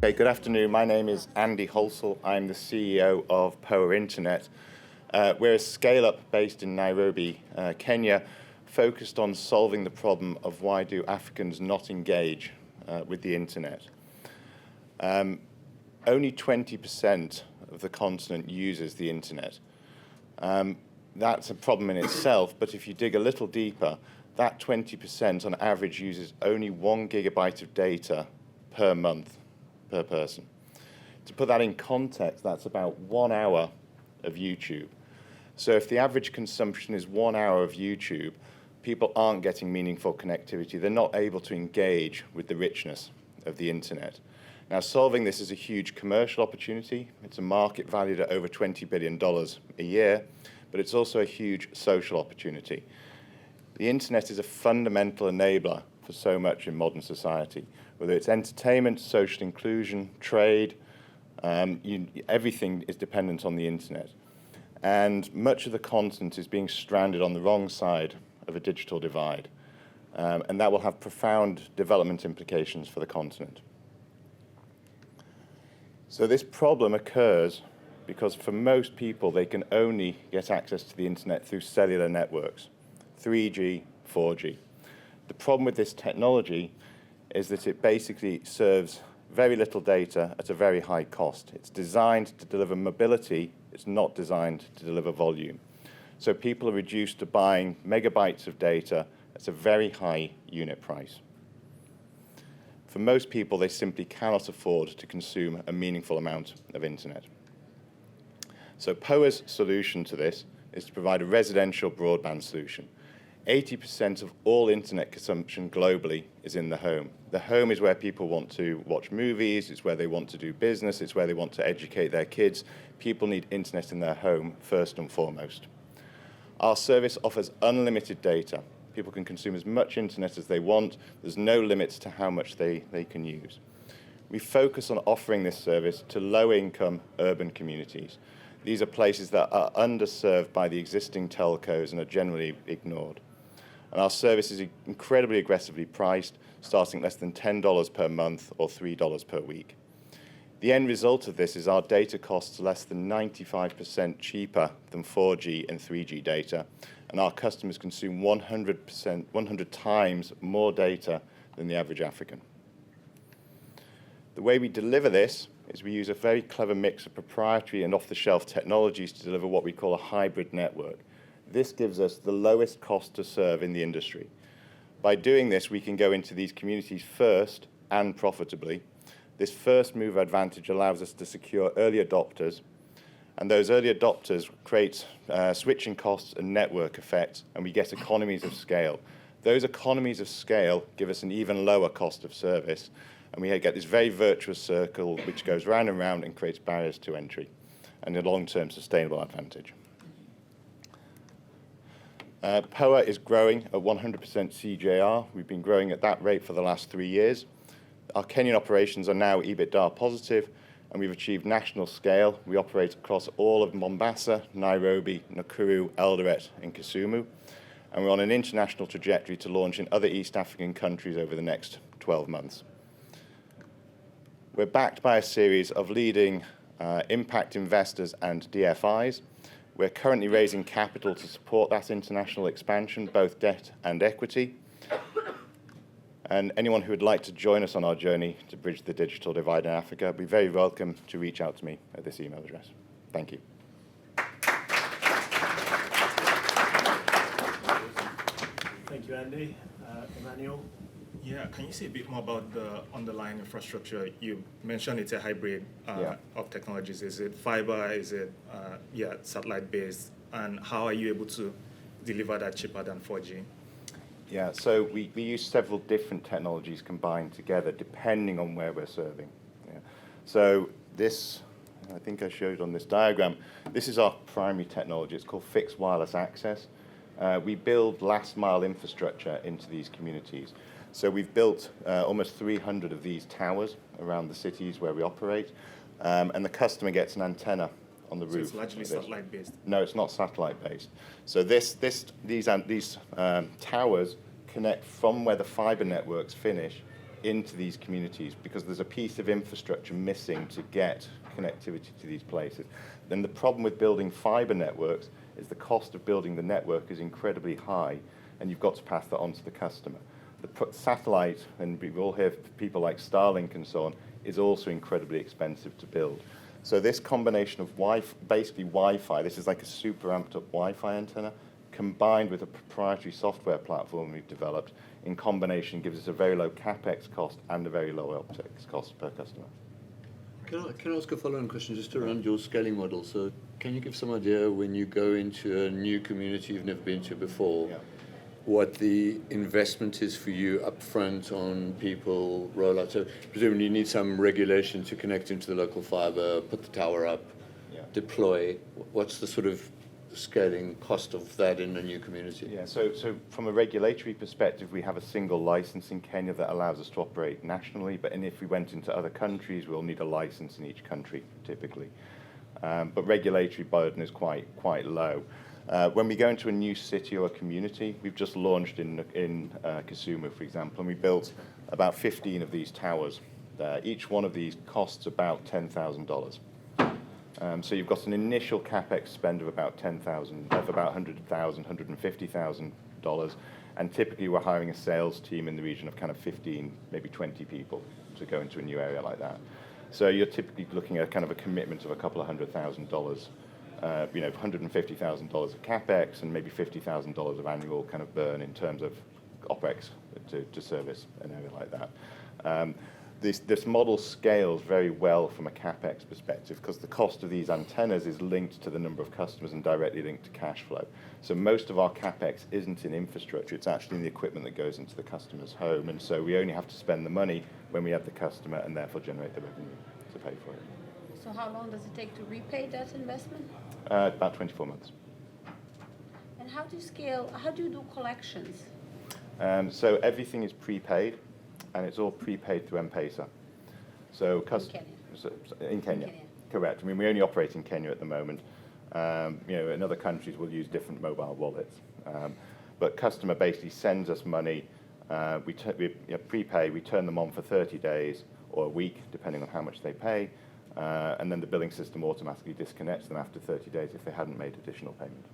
Okay, good afternoon. My name is Andy Halsall. I'm the CEO of POA Internet. We're a scale-up based in Nairobi, Kenya, focused on solving the problem of why do Africans not engage with the internet. Only 20% of the continent uses the internet. That's a problem in itself, but if you dig a little deeper, that 20% on average uses only 1 gigabyte of data per month per person. To put that in context, that's about 1 hour of YouTube. So if the average consumption is 1 hour of YouTube, people aren't getting meaningful connectivity. They're not able to engage with the richness of the internet. Now, solving this is a huge commercial opportunity. It's a market valued at over $20 billion a year, but it's also a huge social opportunity. The internet is a fundamental enabler for so much in modern society, whether it's entertainment, social inclusion, trade, everything is dependent on the internet. And much of the continent is being stranded on the wrong side of a digital divide, and that will have profound development implications for the continent. So this problem occurs because for most people, they can only get access to the internet through cellular networks, 3G, 4G. The problem with this technology is that it basically serves very little data at a very high cost. It's designed to deliver mobility. It's not designed to deliver volume. So people are reduced to buying megabytes of data at a very high unit price. For most people, they simply cannot afford to consume a meaningful amount of internet. So POA's solution to this is to provide a residential broadband solution. 80% of all internet consumption globally is in the home. The home is where people want to watch movies, it's where they want to do business, it's where they want to educate their kids. People need internet in their home first and foremost. Our service offers unlimited data. People can consume as much internet as they want. There's no limits to how much they can use. We focus on offering this service to low-income urban communities. These are places that are underserved by the existing telcos and are generally ignored. And our service is incredibly aggressively priced, starting at less than $10 per month or $3 per week. The end result of this is our data costs less than 95% cheaper than 4G and 3G data, and our customers consume 100 times more data than the average African. The way we deliver this is we use a very clever mix of proprietary and off-the-shelf technologies to deliver what we call a hybrid network. This gives us the lowest cost to serve in the industry. By doing this, we can go into these communities first and profitably. This first mover advantage allows us to secure early adopters, and those early adopters create switching costs and network effects, and we get economies of scale. Those economies of scale give us an even lower cost of service, and we get this very virtuous circle which goes round and round and creates barriers to entry and a long-term sustainable advantage. POA is growing at 100% CJR. We've been growing at that rate for the last 3 years. Our Kenyan operations are now EBITDA positive, and we've achieved national scale. We operate across all of Mombasa, Nairobi, Nakuru, Eldoret, and Kisumu, and we're on an international trajectory to launch in other East African countries over the next 12 months. We're backed by a series of leading impact investors and DFIs. We're currently raising capital to support that international expansion, both debt and equity. And anyone who would like to join us on our journey to bridge the digital divide in Africa, be very welcome to reach out to me at this email address. Thank you. Thank you, Andy. Emmanuel? Yeah, can you say a bit more about the underlying infrastructure? You mentioned it's a hybrid of technologies. Is it fiber? Is it satellite-based? And how are you able to deliver that cheaper than 4G? Yeah, so we use several different technologies combined together depending on where we're serving. Yeah. So this, I think I showed on this diagram, this is our primary technology. It's called fixed wireless access. We build last mile infrastructure into these communities. So we've built almost 300 of these towers around the cities where we operate, and the customer gets an antenna on the roof. So it's largely satellite-based? No, it's not satellite-based. So these towers connect from where the fiber networks finish into these communities because there's a piece of infrastructure missing to get connectivity to these places. Then the problem with building fiber networks is the cost of building the network is incredibly high, and you've got to pass that on to the customer. The satellite, and we all hear people like Starlink and so on, is also incredibly expensive to build. So this combination of basically Wi-Fi, this is like a super amped up Wi-Fi antenna, combined with a proprietary software platform we've developed, in combination gives us a very low capex cost and a very low OpEx cost per customer. Can I ask a follow-on question just around your scaling model? So can you give some idea when you go into a new community you've never been to before, what the investment is for you up front on people, rollout? So presumably you need some regulation to connect into the local fiber, put the tower up, deploy. What's the sort of scaling cost of that in a new community? Yeah, so from a regulatory perspective, we have a single license in Kenya that allows us to operate nationally, but if we went into other countries, we'll need a license in each country, typically. But regulatory burden is quite low. When we go into a new city or a community, we've just launched in Kisumu, for example, and we built about 15 of these towers. Each one of these costs about $10,000. So you've got an initial capex spend of about $100,000, $150,000, and typically we're hiring a sales team in the region of kind of 15, maybe 20 people to go into a new area like that. So you're typically looking at kind of a commitment of a couple of $100,000, $150,000 of capex and maybe $50,000 of annual kind of burn in terms of OpEx to service an area like that. This model scales very well from a capex perspective because the cost of these antennas is linked to the number of customers and directly linked to cash flow. So most of our capex isn't in infrastructure, it's actually in the equipment that goes into the customer's home, and so we only have to spend the money when we have the customer and therefore generate the revenue to pay for it. So how long does it take to repay that investment? About 24 months. And how do you scale, how do you do collections? So everything is prepaid, and it's all prepaid through M-Pesa. So in Kenya, correct. I mean, we only operate in Kenya at the moment. In other countries, we'll use different mobile wallets. But customer basically sends us money. We prepay. We turn them on for 30 days or a week, depending on how much they pay, and then the billing system automatically disconnects them after 30 days if they hadn't made additional payment.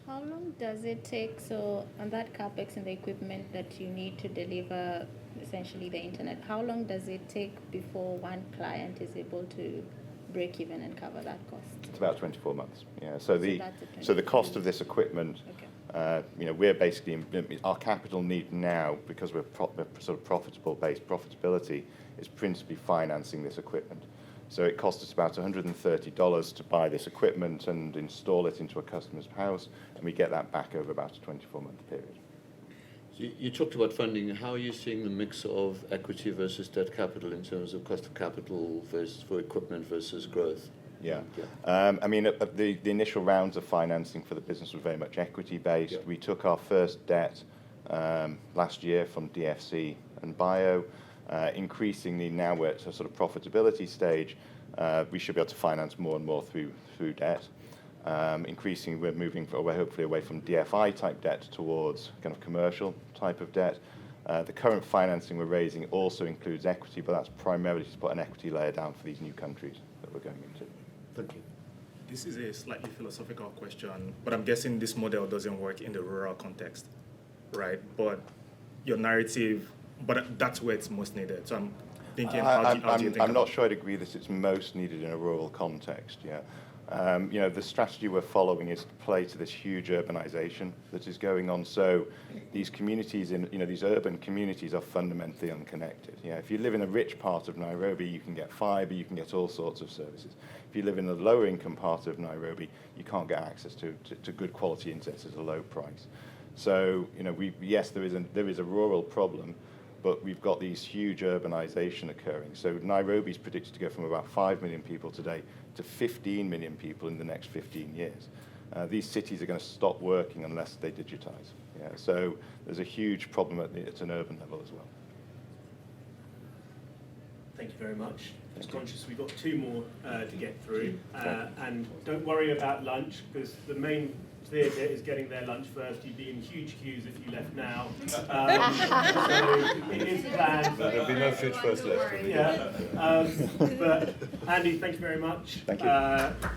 How long does it take, so on that capex and the equipment that you need to deliver essentially the internet, how long does it take before one client is able to break even and cover that cost? It's about 24 months. Yeah. So the cost of this equipment, okay. We're basically our capital need now because we're sort of profitability is principally financing this equipment. So it costs us about $130 to buy this equipment and install it into a customer's house, and we get that back over about a 24-month period. So you talked about funding. How are you seeing the mix of equity versus debt capital in terms of cost of capital for equipment versus growth? Yeah. The initial rounds of financing for the business was very much equity-based. Yeah. We took our first debt last year from DFC and Bio. Increasingly now we're at a sort of profitability stage. We should be able to finance more and more through debt. Increasingly we're moving hopefully away from DFI type debt towards kind of commercial type of debt. The current financing we're raising also includes equity, but that's primarily to put an equity layer down for these new countries that we're going into. Thank you. This is a slightly philosophical question, but I'm guessing this model doesn't work in the rural context, right? But your narrative, but that's where it's most needed. So I'm thinking, how do you think I'm not sure I'd agree that it's most needed in a rural context, the strategy we're following is to play to this huge urbanization that is going on. So these communities, these urban communities are fundamentally unconnected. If you live in a rich part of Nairobi, you can get fiber, you can get all sorts of services. If you live in the lower income part of Nairobi, you can't get access to good quality internet at a low price. So, yes, there is a rural problem, but we've got these huge urbanization occurring. So Nairobi is predicted to go from about 5 million people today to 15 million people in the next 15 years. These cities are going to stop working unless they digitize. So there's a huge problem at an urban level as well. Thank you very much. Just conscious we've got 2 more to get through. And don't worry about lunch, because the main theatre is getting their lunch first. You'd be in huge queues if you left now. So it is planned. There'll be no food first left. Yeah. But Andy, thank you very much. Thank you.